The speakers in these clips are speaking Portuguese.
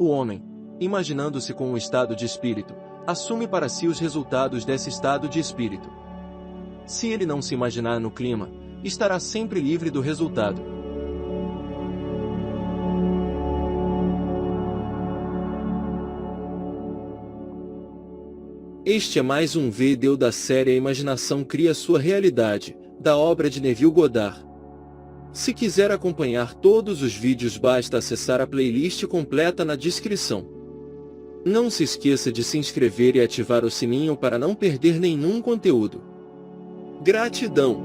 O homem, imaginando-se com um estado de espírito, assume para si os resultados desse estado de espírito. Se ele não se imaginar no clima, estará sempre livre do resultado. Este é mais um vídeo da série A Imaginação Cria Sua Realidade, da obra de Neville Goddard. Se quiser acompanhar todos os vídeos, basta acessar a playlist completa na descrição. Não se esqueça de se inscrever e ativar o sininho para não perder nenhum conteúdo. Gratidão!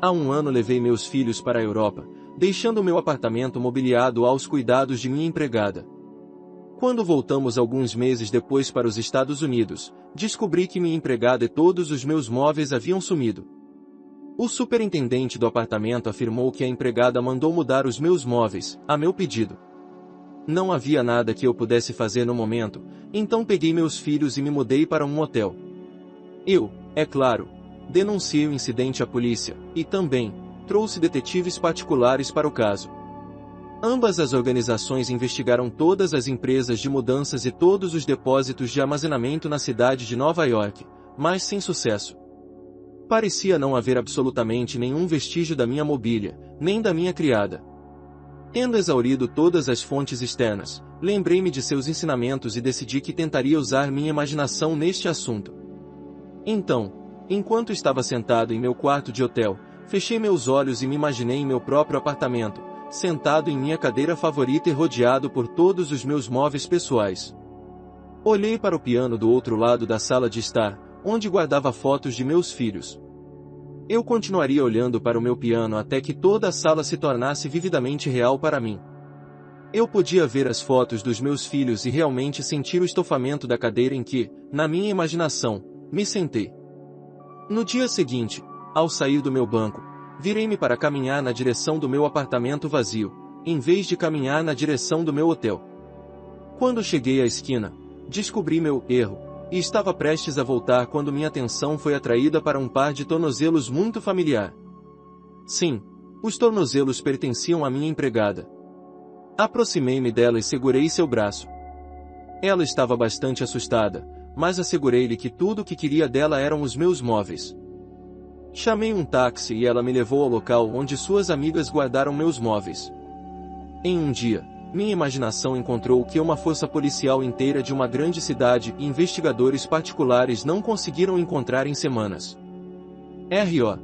Há um ano levei meus filhos para a Europa, deixando meu apartamento mobiliado aos cuidados de minha empregada. Quando voltamos alguns meses depois para os Estados Unidos, descobri que minha empregada e todos os meus móveis haviam sumido. O superintendente do apartamento afirmou que a empregada mandou mudar os meus móveis, a meu pedido. Não havia nada que eu pudesse fazer no momento, então peguei meus filhos e me mudei para um hotel. Eu, é claro, denunciei o incidente à polícia, e também trouxe detetives particulares para o caso. Ambas as organizações investigaram todas as empresas de mudanças e todos os depósitos de armazenamento na cidade de Nova York, mas sem sucesso. Parecia não haver absolutamente nenhum vestígio da minha mobília, nem da minha criada. Tendo exaurido todas as fontes externas, lembrei-me de seus ensinamentos e decidi que tentaria usar minha imaginação neste assunto. Então, enquanto estava sentado em meu quarto de hotel, fechei meus olhos e me imaginei em meu próprio apartamento, sentado em minha cadeira favorita e rodeado por todos os meus móveis pessoais. Olhei para o piano do outro lado da sala de estar, onde guardava fotos de meus filhos. Eu continuaria olhando para o meu piano até que toda a sala se tornasse vividamente real para mim. Eu podia ver as fotos dos meus filhos e realmente sentir o estofamento da cadeira em que, na minha imaginação, me sentei. No dia seguinte, ao sair do meu banco, virei-me para caminhar na direção do meu apartamento vazio, em vez de caminhar na direção do meu hotel. Quando cheguei à esquina, descobri meu erro, e estava prestes a voltar quando minha atenção foi atraída para um par de tornozelos muito familiar. Sim, os tornozelos pertenciam à minha empregada. Aproximei-me dela e segurei seu braço. Ela estava bastante assustada, mas assegurei-lhe que tudo o que queria dela eram os meus móveis. Chamei um táxi e ela me levou ao local onde suas amigas guardaram meus móveis. Em um dia, minha imaginação encontrou que uma força policial inteira de uma grande cidade e investigadores particulares não conseguiram encontrar em semanas. R.O.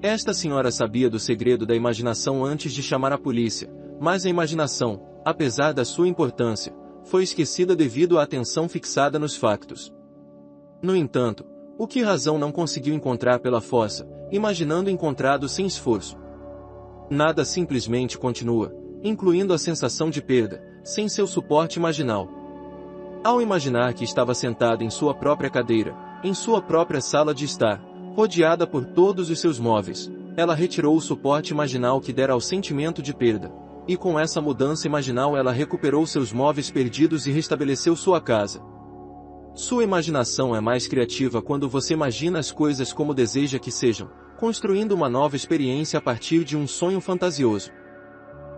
Esta senhora sabia do segredo da imaginação antes de chamar a polícia, mas a imaginação, apesar da sua importância, foi esquecida devido à atenção fixada nos factos. No entanto, o que razão não conseguiu encontrar pela força, imaginando encontrado sem esforço? Nada simplesmente continua, incluindo a sensação de perda, sem seu suporte imaginal. Ao imaginar que estava sentada em sua própria cadeira, em sua própria sala de estar, rodeada por todos os seus móveis, ela retirou o suporte imaginal que dera ao sentimento de perda, e com essa mudança imaginal ela recuperou seus móveis perdidos e restabeleceu sua casa. Sua imaginação é mais criativa quando você imagina as coisas como deseja que sejam, construindo uma nova experiência a partir de um sonho fantasioso.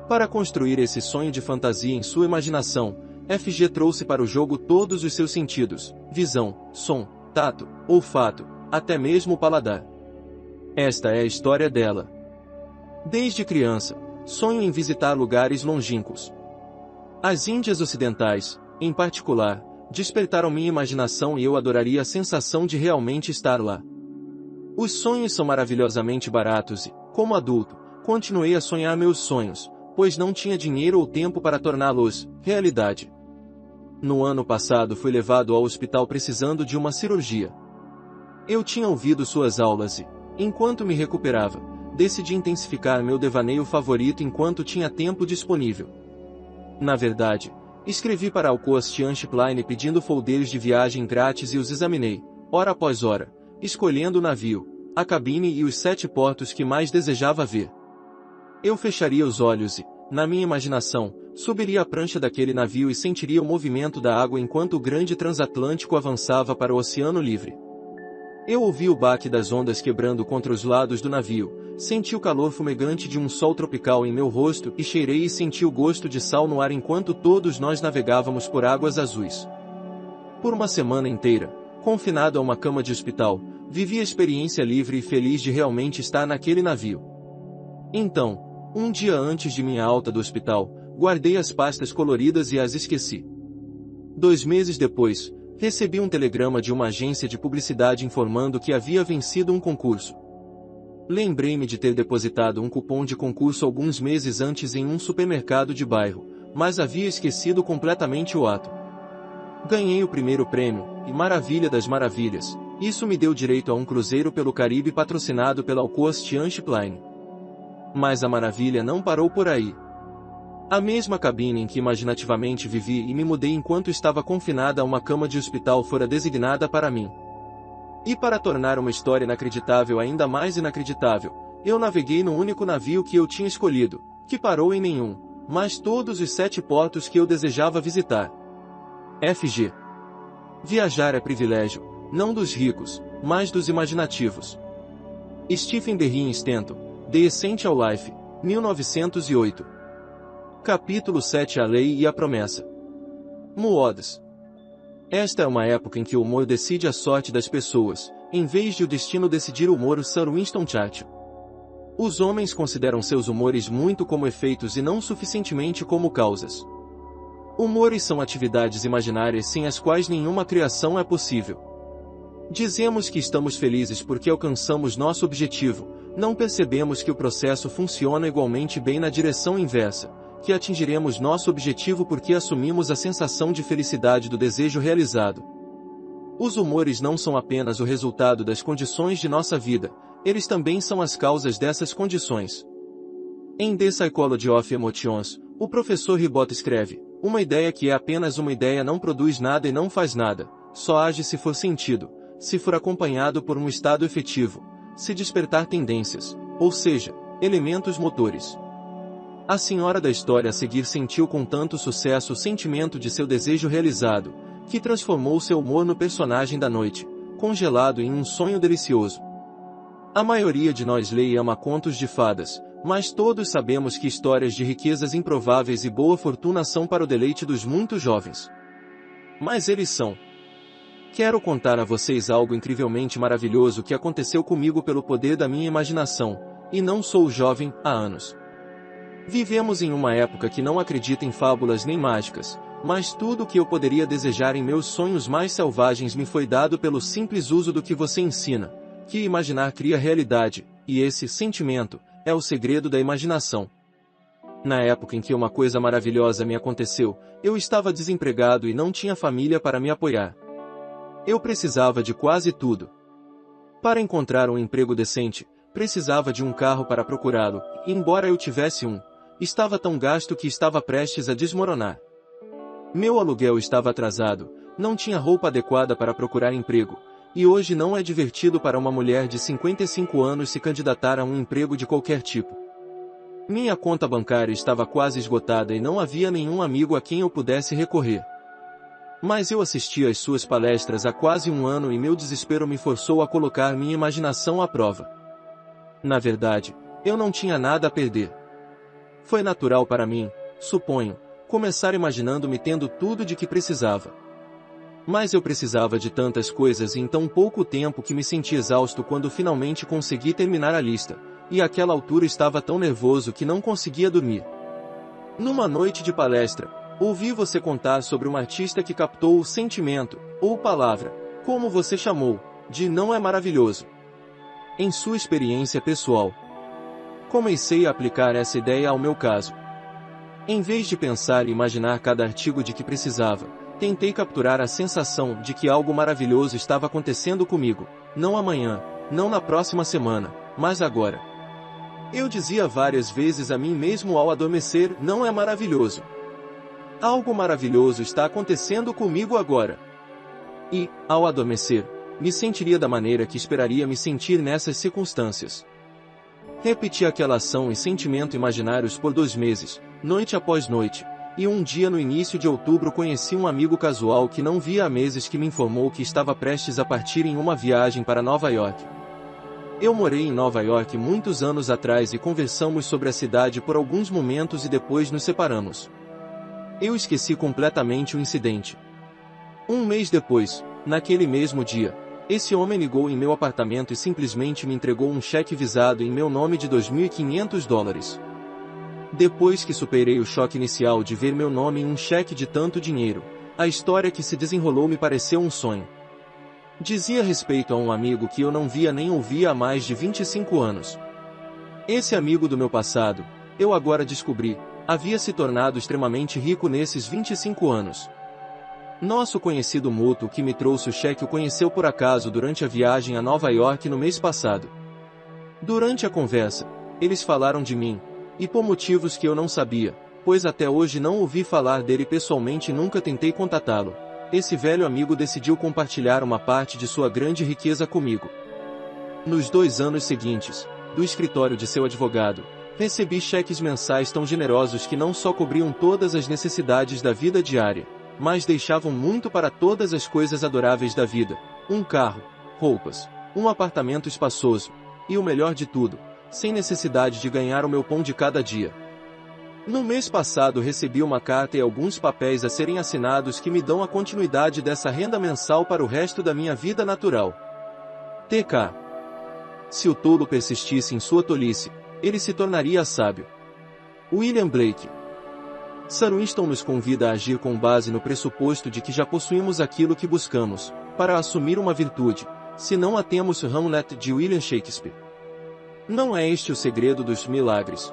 Para construir esse sonho de fantasia em sua imaginação, FG trouxe para o jogo todos os seus sentidos: visão, som, tato, olfato, até mesmo o paladar. Esta é a história dela. Desde criança, sonho em visitar lugares longínquos. As Índias Ocidentais, em particular, despertaram minha imaginação e eu adoraria a sensação de realmente estar lá. Os sonhos são maravilhosamente baratos e, como adulto, continuei a sonhar meus sonhos, pois não tinha dinheiro ou tempo para torná-los realidade. No ano passado fui levado ao hospital precisando de uma cirurgia. Eu tinha ouvido suas aulas e, enquanto me recuperava, decidi intensificar meu devaneio favorito enquanto tinha tempo disponível. Na verdade, escrevi para Alcoa Anchipline pedindo folders de viagem grátis e os examinei, hora após hora, escolhendo o navio, a cabine e os 7 portos que mais desejava ver. Eu fecharia os olhos e, na minha imaginação, subiria a prancha daquele navio e sentiria o movimento da água enquanto o grande transatlântico avançava para o Oceano Livre. Eu ouvi o baque das ondas quebrando contra os lados do navio, senti o calor fumegante de um sol tropical em meu rosto e cheirei e senti o gosto de sal no ar enquanto todos nós navegávamos por águas azuis. Por uma semana inteira, confinado a uma cama de hospital, vivi a experiência livre e feliz de realmente estar naquele navio. Então, um dia antes de minha alta do hospital, guardei as pastas coloridas e as esqueci. 2 meses depois, recebi um telegrama de uma agência de publicidade informando que havia vencido um concurso. Lembrei-me de ter depositado um cupom de concurso alguns meses antes em um supermercado de bairro, mas havia esquecido completamente o ato. Ganhei o primeiro prêmio, e maravilha das maravilhas, isso me deu direito a um cruzeiro pelo Caribe patrocinado pela Coast Shipline. Mas a maravilha não parou por aí. A mesma cabine em que imaginativamente vivi e me mudei enquanto estava confinada a uma cama de hospital fora designada para mim. E para tornar uma história inacreditável ainda mais inacreditável, eu naveguei no único navio que eu tinha escolhido, que parou em nenhum, mas todos os 7 portos que eu desejava visitar. FG. Viajar é privilégio, não dos ricos, mas dos imaginativos. Stephen Derry Stanton, The Essential Life, 1908. Capítulo 7 A Lei e a Promessa. Moods. Esta é uma época em que o humor decide a sorte das pessoas, em vez de o destino decidir o humor. Sir Winston Churchill. Os homens consideram seus humores muito como efeitos e não suficientemente como causas. Humores são atividades imaginárias sem as quais nenhuma criação é possível. Dizemos que estamos felizes porque alcançamos nosso objetivo, não percebemos que o processo funciona igualmente bem na direção inversa, que atingiremos nosso objetivo porque assumimos a sensação de felicidade do desejo realizado. Os humores não são apenas o resultado das condições de nossa vida, eles também são as causas dessas condições. Em The Psychology of Emotions, o professor Ribot escreve: uma ideia que é apenas uma ideia não produz nada e não faz nada, só age se for sentido, se for acompanhado por um estado efetivo, se despertar tendências, ou seja, elementos motores. A senhora da história a seguir sentiu com tanto sucesso o sentimento de seu desejo realizado, que transformou seu humor no personagem da noite, congelado em um sonho delicioso. A maioria de nós lê e ama contos de fadas, mas todos sabemos que histórias de riquezas improváveis e boa fortuna são para o deleite dos muito jovens. Mas eles são. Quero contar a vocês algo incrivelmente maravilhoso que aconteceu comigo pelo poder da minha imaginação, e não sou jovem há anos. Vivemos em uma época que não acredita em fábulas nem mágicas, mas tudo o que eu poderia desejar em meus sonhos mais selvagens me foi dado pelo simples uso do que você ensina, que imaginar cria realidade, e esse sentimento é o segredo da imaginação. Na época em que uma coisa maravilhosa me aconteceu, eu estava desempregado e não tinha família para me apoiar. Eu precisava de quase tudo. Para encontrar um emprego decente, precisava de um carro para procurá-lo, e embora eu tivesse um, estava tão gasto que estava prestes a desmoronar. Meu aluguel estava atrasado, não tinha roupa adequada para procurar emprego, e hoje não é divertido para uma mulher de 55 anos se candidatar a um emprego de qualquer tipo. Minha conta bancária estava quase esgotada e não havia nenhum amigo a quem eu pudesse recorrer. Mas eu assisti às suas palestras há quase um ano e meu desespero me forçou a colocar minha imaginação à prova. Na verdade, eu não tinha nada a perder. Foi natural para mim, suponho, começar imaginando-me tendo tudo de que precisava. Mas eu precisava de tantas coisas em tão pouco tempo que me senti exausto quando finalmente consegui terminar a lista, e àquela altura estava tão nervoso que não conseguia dormir. Numa noite de palestra, ouvi você contar sobre um artista que captou o sentimento, ou palavra, como você chamou, de não é maravilhoso. Em sua experiência pessoal, comecei a aplicar essa ideia ao meu caso. Em vez de pensar e imaginar cada artigo de que precisava, tentei capturar a sensação de que algo maravilhoso estava acontecendo comigo, não amanhã, não na próxima semana, mas agora. Eu dizia várias vezes a mim mesmo ao adormecer: não é maravilhoso. Algo maravilhoso está acontecendo comigo agora. E, ao adormecer, me sentiria da maneira que esperaria me sentir nessas circunstâncias. Repeti aquela ação e sentimento imaginários por 2 meses, noite após noite, e um dia no início de outubro conheci um amigo casual que não via há meses que me informou que estava prestes a partir em uma viagem para Nova York. Eu morei em Nova York muitos anos atrás e conversamos sobre a cidade por alguns momentos e depois nos separamos. Eu esqueci completamente o incidente. Um mês depois, naquele mesmo dia, esse homem ligou em meu apartamento e simplesmente me entregou um cheque visado em meu nome de $2.500. Depois que superei o choque inicial de ver meu nome em um cheque de tanto dinheiro, a história que se desenrolou me pareceu um sonho. Dizia respeito a um amigo que eu não via nem ouvia há mais de 25 anos. Esse amigo do meu passado, eu agora descobri, havia se tornado extremamente rico nesses 25 anos. Nosso conhecido mútuo que me trouxe o cheque o conheceu por acaso durante a viagem a Nova York no mês passado. Durante a conversa, eles falaram de mim, e por motivos que eu não sabia, pois até hoje não ouvi falar dele pessoalmente e nunca tentei contatá-lo, esse velho amigo decidiu compartilhar uma parte de sua grande riqueza comigo. Nos 2 anos seguintes, do escritório de seu advogado, recebi cheques mensais tão generosos que não só cobriam todas as necessidades da vida diária, mas deixavam muito para todas as coisas adoráveis da vida: um carro, roupas, um apartamento espaçoso, e o melhor de tudo, sem necessidade de ganhar o meu pão de cada dia. No mês passado recebi uma carta e alguns papéis a serem assinados que me dão a continuidade dessa renda mensal para o resto da minha vida natural. TK. Se o tolo persistisse em sua tolice, ele se tornaria sábio. William Blake. Sir Winston nos convida a agir com base no pressuposto de que já possuímos aquilo que buscamos, para assumir uma virtude, se não a temos. Hamlet de William Shakespeare. Não é este o segredo dos milagres.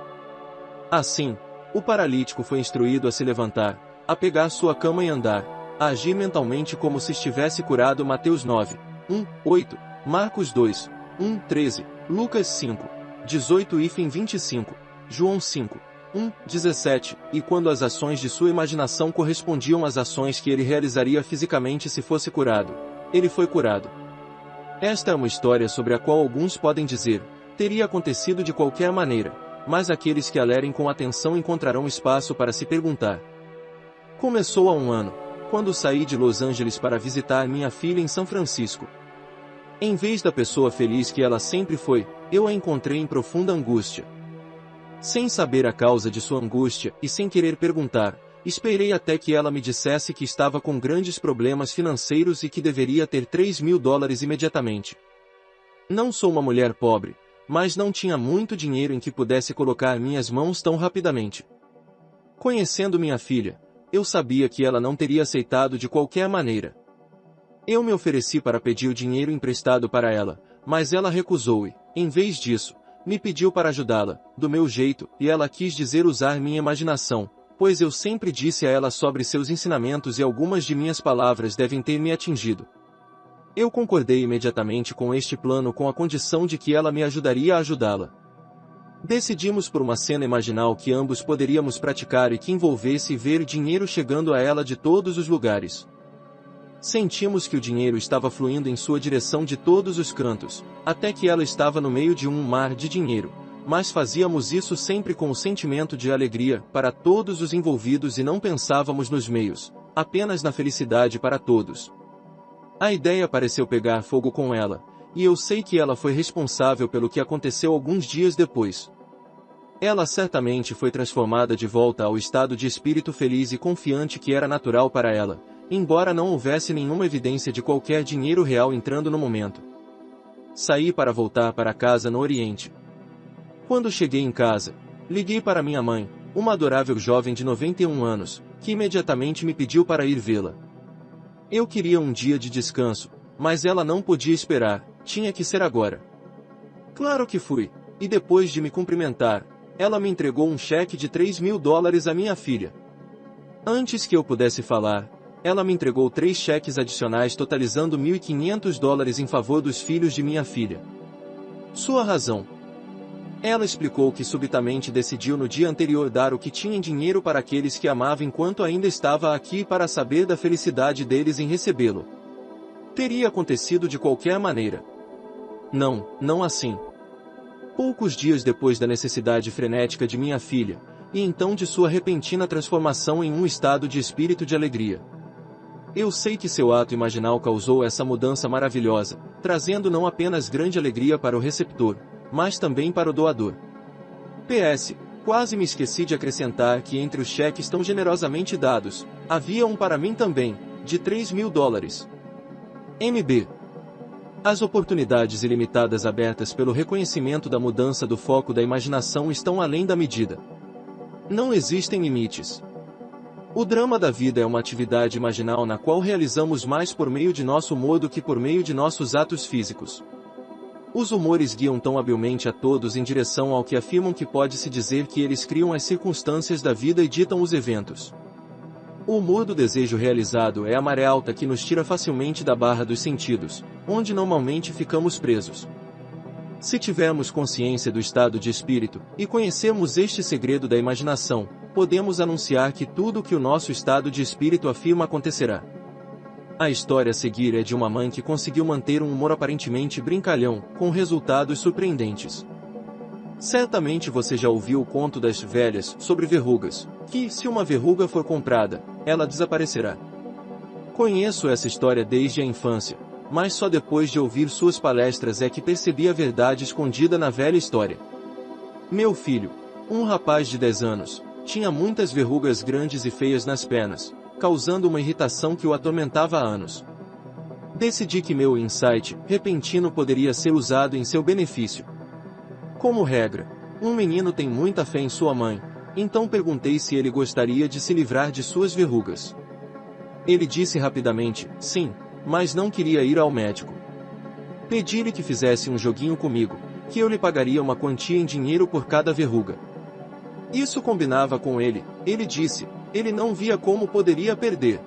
Assim, o paralítico foi instruído a se levantar, a pegar sua cama e andar, a agir mentalmente como se estivesse curado. Mateus 9, 1, 8, Marcos 2, 1, 13, Lucas 5, 18 e 25, João 5, 1, 17, e quando as ações de sua imaginação correspondiam às ações que ele realizaria fisicamente se fosse curado, ele foi curado. Esta é uma história sobre a qual alguns podem dizer, teria acontecido de qualquer maneira, mas aqueles que a lerem com atenção encontrarão espaço para se perguntar. Começou há um ano, quando saí de Los Angeles para visitar minha filha em São Francisco. Em vez da pessoa feliz que ela sempre foi, eu a encontrei em profunda angústia. Sem saber a causa de sua angústia, e sem querer perguntar, esperei até que ela me dissesse que estava com grandes problemas financeiros e que deveria ter $3.000 imediatamente. Não sou uma mulher pobre, mas não tinha muito dinheiro em que pudesse colocar minhas mãos tão rapidamente. Conhecendo minha filha, eu sabia que ela não teria aceitado de qualquer maneira. Eu me ofereci para pedir o dinheiro emprestado para ela, mas ela recusou e, em vez disso, me pediu para ajudá-la, do meu jeito, e ela quis dizer usar minha imaginação, pois eu sempre disse a ela sobre seus ensinamentos e algumas de minhas palavras devem ter me atingido. Eu concordei imediatamente com este plano com a condição de que ela me ajudaria a ajudá-la. Decidimos por uma cena imaginal que ambos poderíamos praticar e que envolvesse ver dinheiro chegando a ela de todos os lugares. Sentimos que o dinheiro estava fluindo em sua direção de todos os cantos, até que ela estava no meio de um mar de dinheiro, mas fazíamos isso sempre com o sentimento de alegria para todos os envolvidos e não pensávamos nos meios, apenas na felicidade para todos. A ideia pareceu pegar fogo com ela, e eu sei que ela foi responsável pelo que aconteceu alguns dias depois. Ela certamente foi transformada de volta ao estado de espírito feliz e confiante que era natural para ela, embora não houvesse nenhuma evidência de qualquer dinheiro real entrando no momento. Saí para voltar para casa no Oriente. Quando cheguei em casa, liguei para minha mãe, uma adorável jovem de 91 anos, que imediatamente me pediu para ir vê-la. Eu queria um dia de descanso, mas ela não podia esperar, tinha que ser agora. Claro que fui, e depois de me cumprimentar, ela me entregou um cheque de $3.000 à minha filha. Antes que eu pudesse falar, ela me entregou 3 cheques adicionais totalizando $1.500 em favor dos filhos de minha filha. Sua razão. Ela explicou que subitamente decidiu no dia anterior dar o que tinha em dinheiro para aqueles que amava enquanto ainda estava aqui para saber da felicidade deles em recebê-lo. Teria acontecido de qualquer maneira. Não assim. Poucos dias depois da necessidade frenética de minha filha, e então de sua repentina transformação em um estado de espírito de alegria. Eu sei que seu ato imaginal causou essa mudança maravilhosa, trazendo não apenas grande alegria para o receptor, mas também para o doador. PS. Quase me esqueci de acrescentar que entre os cheques tão generosamente dados, havia um para mim também, de $3.000. MB. As oportunidades ilimitadas abertas pelo reconhecimento da mudança do foco da imaginação estão além da medida. Não existem limites. O drama da vida é uma atividade imaginal na qual realizamos mais por meio de nosso humor do que por meio de nossos atos físicos. Os humores guiam tão habilmente a todos em direção ao que afirmam que pode-se dizer que eles criam as circunstâncias da vida e ditam os eventos. O humor do desejo realizado é a maré alta que nos tira facilmente da barra dos sentidos, onde normalmente ficamos presos. Se tivermos consciência do estado de espírito, e conhecermos este segredo da imaginação, podemos anunciar que tudo o que o nosso estado de espírito afirma acontecerá. A história a seguir é de uma mãe que conseguiu manter um humor aparentemente brincalhão, com resultados surpreendentes. Certamente você já ouviu o conto das velhas sobre verrugas, que, se uma verruga for comprada, ela desaparecerá. Conheço essa história desde a infância, mas só depois de ouvir suas palestras é que percebi a verdade escondida na velha história. Meu filho, um rapaz de 10 anos, tinha muitas verrugas grandes e feias nas pernas, causando uma irritação que o atormentava há anos. Decidi que meu insight repentino poderia ser usado em seu benefício. Como regra, um menino tem muita fé em sua mãe, então perguntei se ele gostaria de se livrar de suas verrugas. Ele disse rapidamente, sim, mas não queria ir ao médico. Pedi-lhe que fizesse um joguinho comigo, que eu lhe pagaria uma quantia em dinheiro por cada verruga. Isso combinava com ele, ele disse, ele não via como poderia perder.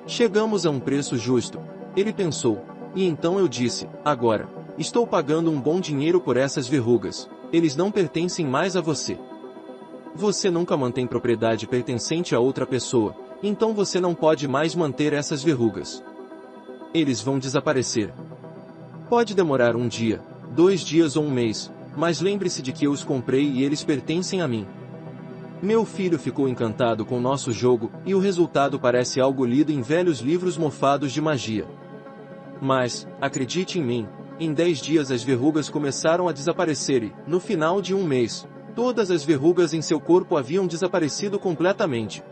Chegamos a um preço justo, ele pensou, e então eu disse, agora, estou pagando um bom dinheiro por essas verrugas, eles não pertencem mais a você. Você nunca mantém propriedade pertencente a outra pessoa, então você não pode mais manter essas verrugas. Eles vão desaparecer. Pode demorar 1 dia, 2 dias ou 1 mês, mas lembre-se de que eu os comprei e eles pertencem a mim. Meu filho ficou encantado com nosso jogo, e o resultado parece algo lido em velhos livros mofados de magia. Mas, acredite em mim, em 10 dias as verrugas começaram a desaparecer e, no final de 1 mês, todas as verrugas em seu corpo haviam desaparecido completamente.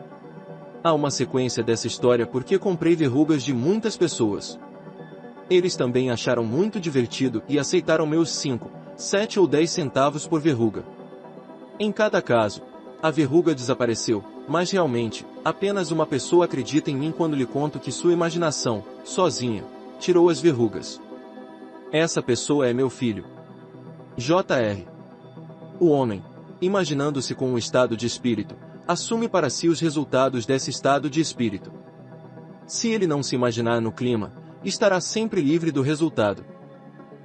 Há uma sequência dessa história porque comprei verrugas de muitas pessoas. Eles também acharam muito divertido e aceitaram meus 5, 7 ou 10 centavos por verruga. Em cada caso, a verruga desapareceu, mas realmente, apenas uma pessoa acredita em mim quando lhe conto que sua imaginação, sozinha, tirou as verrugas. Essa pessoa é meu filho. J.R. O homem, imaginando-se com um estado de espírito, assume para si os resultados desse estado de espírito. Se ele não se imaginar no clima, estará sempre livre do resultado.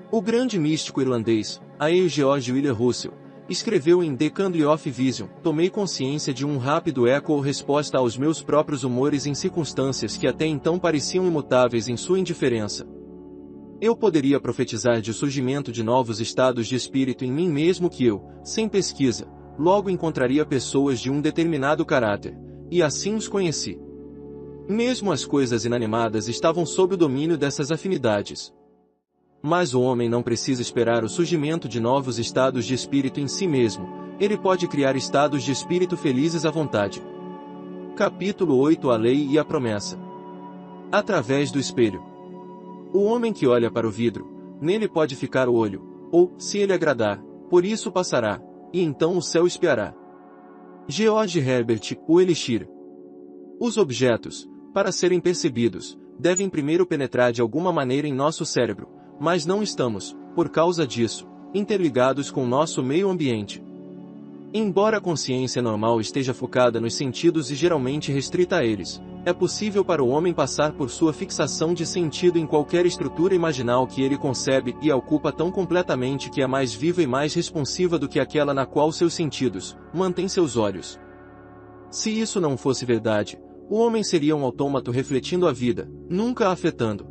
O grande místico irlandês, A.E. George William Russell, escreveu em The Candle of Vision, tomei consciência de um rápido eco ou resposta aos meus próprios humores em circunstâncias que até então pareciam imutáveis em sua indiferença. Eu poderia profetizar de surgimento de novos estados de espírito em mim mesmo que eu, sem pesquisa, logo encontraria pessoas de um determinado caráter, e assim os conheci. Mesmo as coisas inanimadas estavam sob o domínio dessas afinidades. Mas o homem não precisa esperar o surgimento de novos estados de espírito em si mesmo, ele pode criar estados de espírito felizes à vontade. Capítulo 8 A Lei e a Promessa. Através do espelho. O homem que olha para o vidro, nele pode ficar o olho, ou, se ele agradar, por isso passará, e então o céu espiará. George Herbert, o Elixir. Os objetos, para serem percebidos, devem primeiro penetrar de alguma maneira em nosso cérebro, mas não estamos, por causa disso, interligados com nosso meio ambiente. Embora a consciência normal esteja focada nos sentidos e geralmente restrita a eles, é possível para o homem passar por sua fixação de sentido em qualquer estrutura imaginal que ele concebe e a ocupa tão completamente que é mais viva e mais responsiva do que aquela na qual seus sentidos mantêm seus olhos. Se isso não fosse verdade, o homem seria um autômato refletindo a vida, nunca a afetando.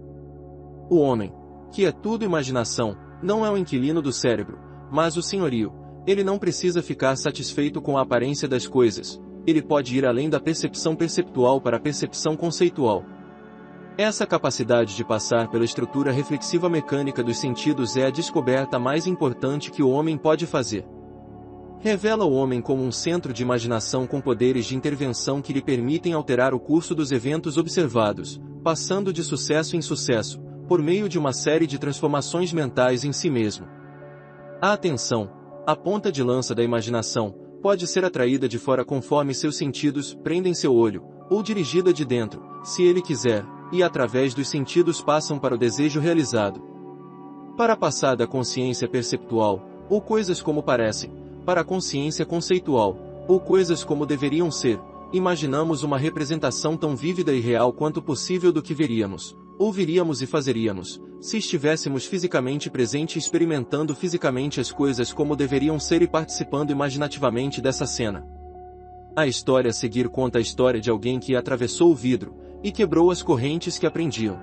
O homem, que é tudo imaginação, não é o inquilino do cérebro, mas o senhorio, Ele não precisa ficar satisfeito com a aparência das coisas, ele pode ir além da percepção perceptual para a percepção conceitual. Essa capacidade de passar pela estrutura reflexiva mecânica dos sentidos é a descoberta mais importante que o homem pode fazer. Revela o homem como um centro de imaginação com poderes de intervenção que lhe permitem alterar o curso dos eventos observados, passando de sucesso em sucesso, por meio de uma série de transformações mentais em si mesmo. A atenção, a ponta de lança da imaginação, pode ser atraída de fora conforme seus sentidos prendem seu olho, ou dirigida de dentro, se ele quiser, e através dos sentidos passam para o desejo realizado. Para passar da consciência perceptual, ou coisas como parecem, para a consciência conceitual, ou coisas como deveriam ser, imaginamos uma representação tão vívida e real quanto possível do que veríamos, ouviríamos e fazeríamos, se estivéssemos fisicamente presentes experimentando fisicamente as coisas como deveriam ser e participando imaginativamente dessa cena. A história a seguir conta a história de alguém que atravessou o vidro, e quebrou as correntes que a prendiam.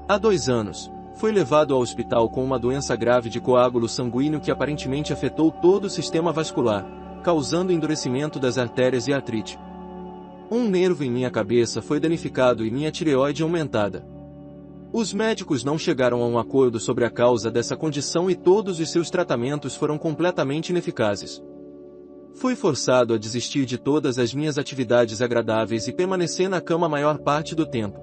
Há 2 anos, foi levado ao hospital com uma doença grave de coágulo sanguíneo que aparentemente afetou todo o sistema vascular, causando endurecimento das artérias e artrite. Um nervo em minha cabeça foi danificado e minha tireoide aumentada. Os médicos não chegaram a um acordo sobre a causa dessa condição e todos os seus tratamentos foram completamente ineficazes. Fui forçado a desistir de todas as minhas atividades agradáveis e permanecer na cama a maior parte do tempo.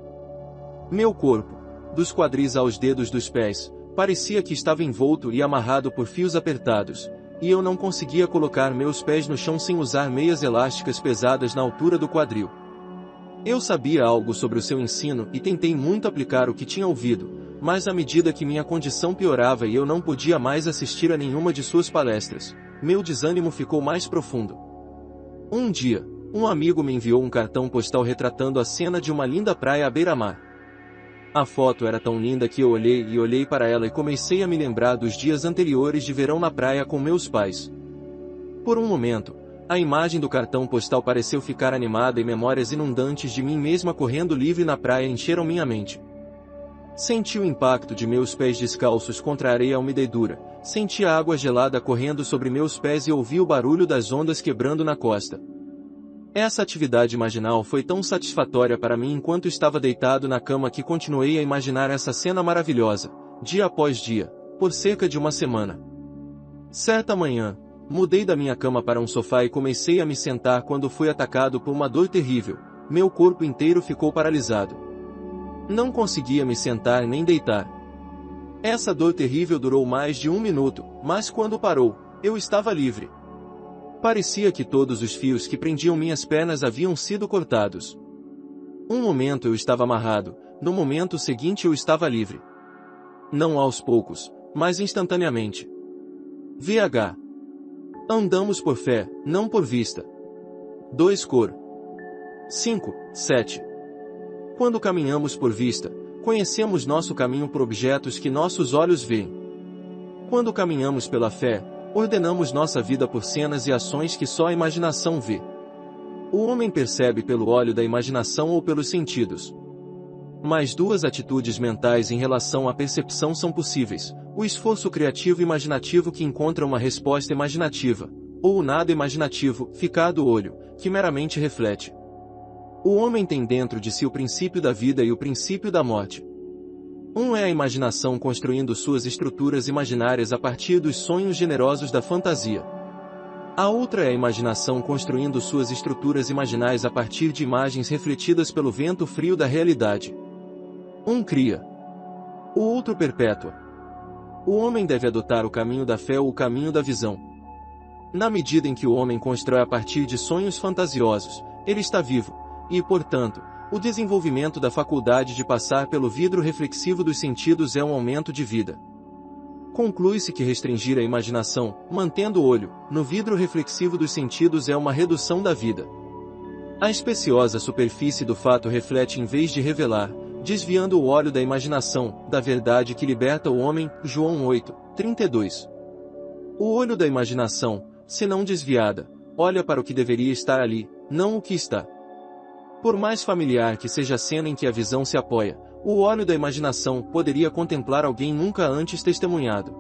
Meu corpo, dos quadris aos dedos dos pés, parecia que estava envolto e amarrado por fios apertados, e eu não conseguia colocar meus pés no chão sem usar meias elásticas pesadas na altura do quadril. Eu sabia algo sobre o seu ensino e tentei muito aplicar o que tinha ouvido, mas à medida que minha condição piorava e eu não podia mais assistir a nenhuma de suas palestras, meu desânimo ficou mais profundo. Um dia, um amigo me enviou um cartão postal retratando a cena de uma linda praia à beira-mar. A foto era tão linda que eu olhei para ela e comecei a me lembrar dos dias anteriores de verão na praia com meus pais. Por um momento, a imagem do cartão postal pareceu ficar animada e memórias inundantes de mim mesma correndo livre na praia encheram minha mente. Senti o impacto de meus pés descalços contra a areia úmida e dura, senti a água gelada correndo sobre meus pés e ouvi o barulho das ondas quebrando na costa. Essa atividade imaginal foi tão satisfatória para mim enquanto estava deitado na cama que continuei a imaginar essa cena maravilhosa, dia após dia, por cerca de uma semana. Certa manhã, mudei da minha cama para um sofá e comecei a me sentar quando fui atacado por uma dor terrível, meu corpo inteiro ficou paralisado. Não conseguia me sentar nem deitar. Essa dor terrível durou mais de 1 minuto, mas quando parou, eu estava livre. Parecia que todos os fios que prendiam minhas pernas haviam sido cortados. Um momento eu estava amarrado, no momento seguinte eu estava livre. Não aos poucos, mas instantaneamente. VH. Andamos por fé, não por vista. 2 Cor. 5, 7. Quando caminhamos por vista, conhecemos nosso caminho por objetos que nossos olhos veem. Quando caminhamos pela fé, ordenamos nossa vida por cenas e ações que só a imaginação vê. O homem percebe pelo olho da imaginação ou pelos sentidos. Mas 2 atitudes mentais em relação à percepção são possíveis: o esforço criativo imaginativo que encontra uma resposta imaginativa, ou o nada imaginativo, ficar do olho, que meramente reflete. O homem tem dentro de si o princípio da vida e o princípio da morte. Um é a imaginação construindo suas estruturas imaginárias a partir dos sonhos generosos da fantasia. A outra é a imaginação construindo suas estruturas imaginais a partir de imagens refletidas pelo vento frio da realidade. Um cria. O outro perpétua. O homem deve adotar o caminho da fé ou o caminho da visão. Na medida em que o homem constrói a partir de sonhos fantasiosos, ele está vivo, e, portanto, o desenvolvimento da faculdade de passar pelo vidro reflexivo dos sentidos é um aumento de vida. Conclui-se que restringir a imaginação, mantendo o olho, no vidro reflexivo dos sentidos é uma redução da vida. A especiosa superfície do fato reflete em vez de revelar, desviando o olho da imaginação, da verdade que liberta o homem, João 8, 32. O olho da imaginação, se não desviada, olha para o que deveria estar ali, não o que está. Por mais familiar que seja a cena em que a visão se apoia, o olho da imaginação poderia contemplar alguém nunca antes testemunhado.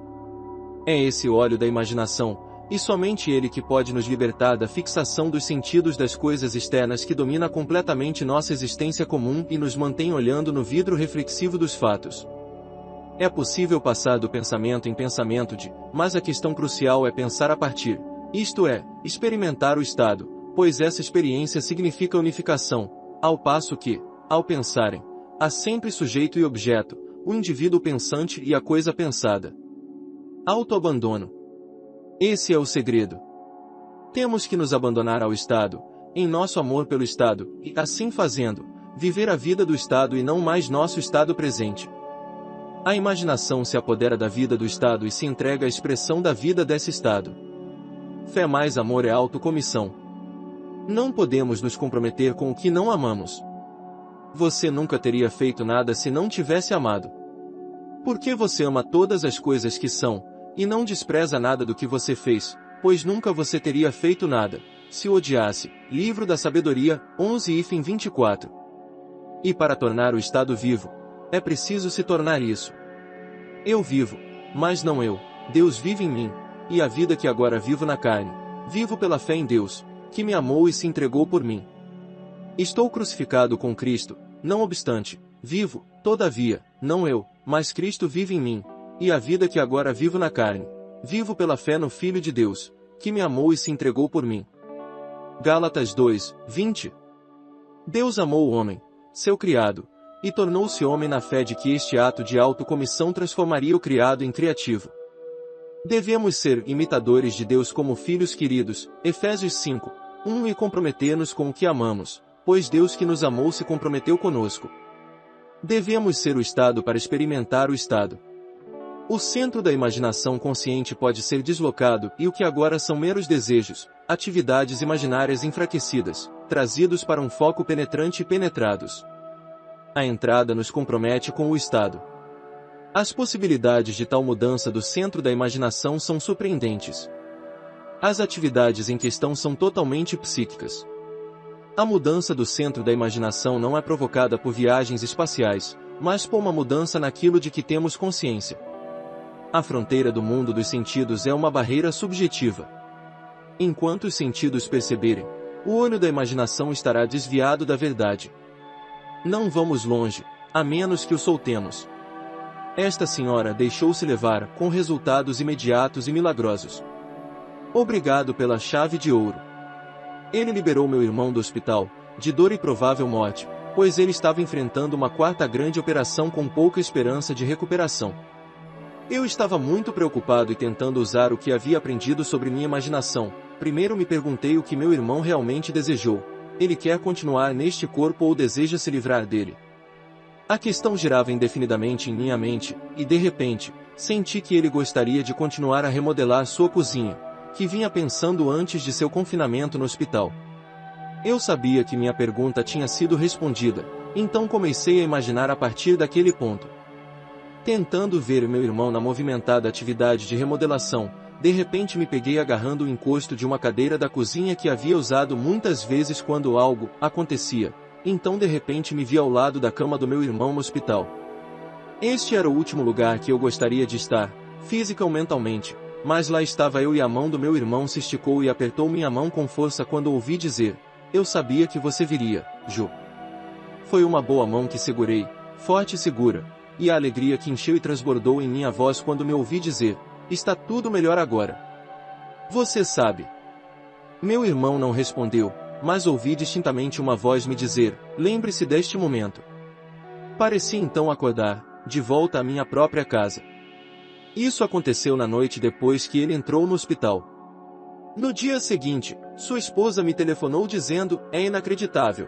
É esse olho da imaginação, e somente Ele que pode nos libertar da fixação dos sentidos das coisas externas que domina completamente nossa existência comum e nos mantém olhando no vidro reflexivo dos fatos. É possível passar do pensamento em pensamento mas a questão crucial é pensar a partir, isto é, experimentar o estado, pois essa experiência significa unificação, ao passo que, ao pensarem, há sempre sujeito e objeto, o indivíduo pensante e a coisa pensada. Autoabandono. Esse é o segredo. Temos que nos abandonar ao Estado, em nosso amor pelo Estado, e, assim fazendo, viver a vida do Estado e não mais nosso estado presente. A imaginação se apodera da vida do Estado e se entrega à expressão da vida desse Estado. Fé mais amor é autocomissão. Não podemos nos comprometer com o que não amamos. Você nunca teria feito nada se não tivesse amado. Porque você ama todas as coisas que são, e não despreza nada do que você fez, pois nunca você teria feito nada, se o odiasse. Livro da Sabedoria, 11:24. E para tornar o estado vivo, é preciso se tornar isso. Eu vivo, mas não eu, Deus vive em mim, e a vida que agora vivo na carne, vivo pela fé em Deus, que me amou e se entregou por mim. Estou crucificado com Cristo, não obstante, vivo, todavia, não eu, mas Cristo vive em mim, e a vida que agora vivo na carne, vivo pela fé no Filho de Deus, que me amou e se entregou por mim. Gálatas 2:20. Deus amou o homem, seu criado, e tornou-se homem na fé de que este ato de autocomissão transformaria o criado em criativo. Devemos ser imitadores de Deus como filhos queridos, Efésios 5:1 e comprometer-nos com o que amamos, pois Deus que nos amou se comprometeu conosco. Devemos ser o Estado para experimentar o Estado. O centro da imaginação consciente pode ser deslocado e o que agora são meros desejos, atividades imaginárias enfraquecidas, trazidos para um foco penetrante e penetrados. A entrada nos compromete com o Estado. As possibilidades de tal mudança do centro da imaginação são surpreendentes. As atividades em questão são totalmente psíquicas. A mudança do centro da imaginação não é provocada por viagens espaciais, mas por uma mudança naquilo de que temos consciência. A fronteira do mundo dos sentidos é uma barreira subjetiva. Enquanto os sentidos perceberem, o olho da imaginação estará desviado da verdade. Não vamos longe, a menos que o soltemos. Esta senhora deixou-se levar, com resultados imediatos e milagrosos. Obrigado pela chave de ouro. Ele liberou meu irmão do hospital, de dor e provável morte, pois ele estava enfrentando uma quarta grande operação com pouca esperança de recuperação. Eu estava muito preocupado e tentando usar o que havia aprendido sobre minha imaginação. Primeiro me perguntei o que meu irmão realmente desejou. Ele quer continuar neste corpo ou deseja se livrar dele? A questão girava indefinidamente em minha mente, e de repente, senti que ele gostaria de continuar a remodelar sua cozinha, que vinha pensando antes de seu confinamento no hospital. Eu sabia que minha pergunta tinha sido respondida, então comecei a imaginar a partir daquele ponto. Tentando ver meu irmão na movimentada atividade de remodelação, de repente me peguei agarrando o encosto de uma cadeira da cozinha que havia usado muitas vezes quando algo acontecia. Então de repente me vi ao lado da cama do meu irmão no hospital. Este era o último lugar que eu gostaria de estar, física ou mentalmente, mas lá estava eu e a mão do meu irmão se esticou e apertou minha mão com força quando ouvi dizer: "Eu sabia que você viria, Jo." Foi uma boa mão que segurei, forte e segura, e a alegria que encheu e transbordou em minha voz quando me ouvi dizer: "Está tudo melhor agora." Você sabe. Meu irmão não respondeu, mas ouvi distintamente uma voz me dizer: "Lembre-se deste momento." Pareci então acordar, de volta à minha própria casa. Isso aconteceu na noite depois que ele entrou no hospital. No dia seguinte, sua esposa me telefonou dizendo: "É inacreditável.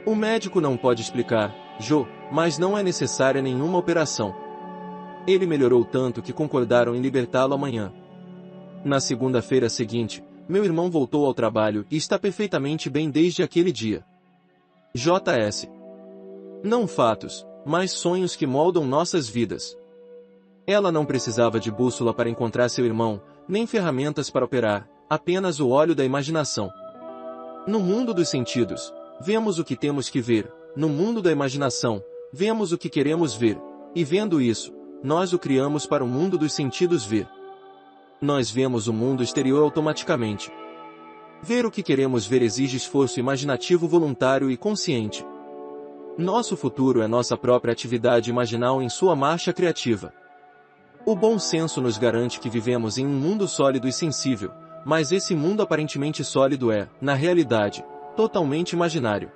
O médico não pode explicar, Jo, mas não é necessária nenhuma operação. Ele melhorou tanto que concordaram em libertá-lo amanhã." Na segunda-feira seguinte, meu irmão voltou ao trabalho e está perfeitamente bem desde aquele dia. JS. Não fatos, mas sonhos que moldam nossas vidas. Ela não precisava de bússola para encontrar seu irmão, nem ferramentas para operar, apenas o óleo da imaginação. No mundo dos sentidos, vemos o que temos que ver. No mundo da imaginação, vemos o que queremos ver. E vendo isso, nós o criamos para o mundo dos sentidos ver. Nós vemos o mundo exterior automaticamente. Ver o que queremos ver exige esforço imaginativo voluntário e consciente. Nosso futuro é nossa própria atividade imaginal em sua marcha criativa. O bom senso nos garante que vivemos em um mundo sólido e sensível, mas esse mundo aparentemente sólido é, na realidade, totalmente imaginário.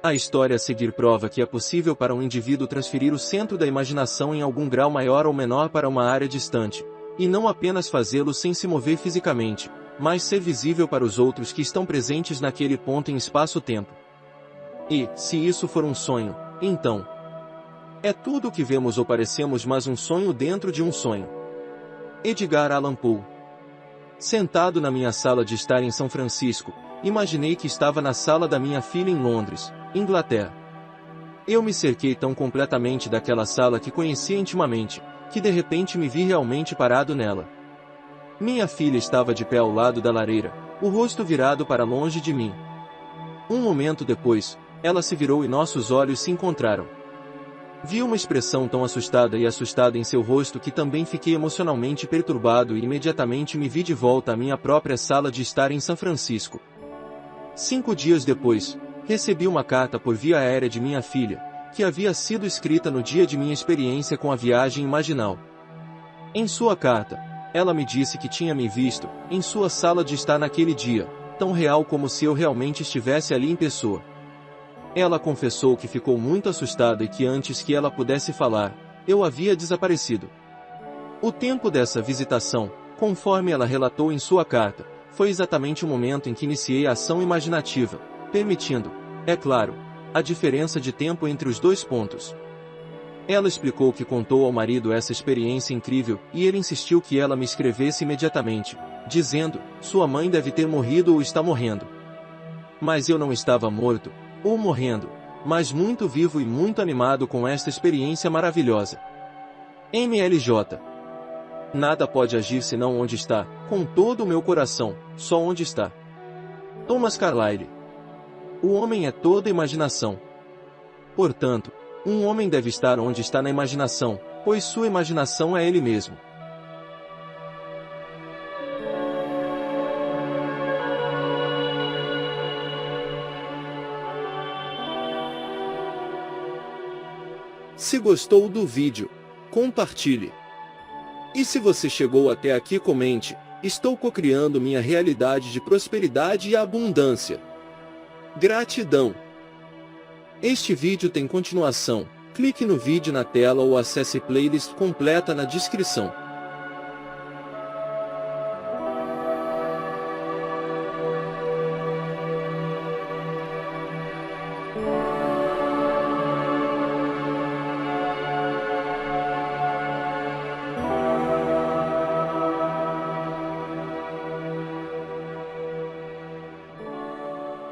A história a seguir prova que é possível para um indivíduo transferir o centro da imaginação em algum grau maior ou menor para uma área distante, e não apenas fazê-lo sem se mover fisicamente, mas ser visível para os outros que estão presentes naquele ponto em espaço-tempo. E, se isso for um sonho, então, é tudo o que vemos ou parecemos mas um sonho dentro de um sonho. Edgar Allan Poe. Sentado na minha sala de estar em São Francisco, imaginei que estava na sala da minha filha em Londres, Inglaterra. Eu me cerquei tão completamente daquela sala que conhecia intimamente, que de repente me vi realmente parado nela. Minha filha estava de pé ao lado da lareira, o rosto virado para longe de mim. Um momento depois, ela se virou e nossos olhos se encontraram. Vi uma expressão tão assustada em seu rosto que também fiquei emocionalmente perturbado e imediatamente me vi de volta à minha própria sala de estar em São Francisco. 5 dias depois, recebi uma carta por via aérea de minha filha, que havia sido escrita no dia de minha experiência com a viagem imaginal. Em sua carta, ela me disse que tinha me visto, em sua sala de estar naquele dia, tão real como se eu realmente estivesse ali em pessoa. Ela confessou que ficou muito assustada e que antes que ela pudesse falar, eu havia desaparecido. O tempo dessa visitação, conforme ela relatou em sua carta, foi exatamente o momento em que iniciei a ação imaginativa, permitindo, é claro, a diferença de tempo entre os dois pontos. Ela explicou que contou ao marido essa experiência incrível e ele insistiu que ela me escrevesse imediatamente, dizendo, sua mãe deve ter morrido ou está morrendo. Mas eu não estava morto, ou morrendo, mas muito vivo e muito animado com esta experiência maravilhosa. MLJ. Nada pode agir senão onde está, com todo o meu coração, só onde está. Thomas Carlyle. O homem é toda imaginação. Portanto, um homem deve estar onde está na imaginação, pois sua imaginação é ele mesmo. Se gostou do vídeo, compartilhe. E se você chegou até aqui, comente, estou cocriando minha realidade de prosperidade e abundância. Gratidão! Este vídeo tem continuação, clique no vídeo na tela ou acesse playlist completa na descrição.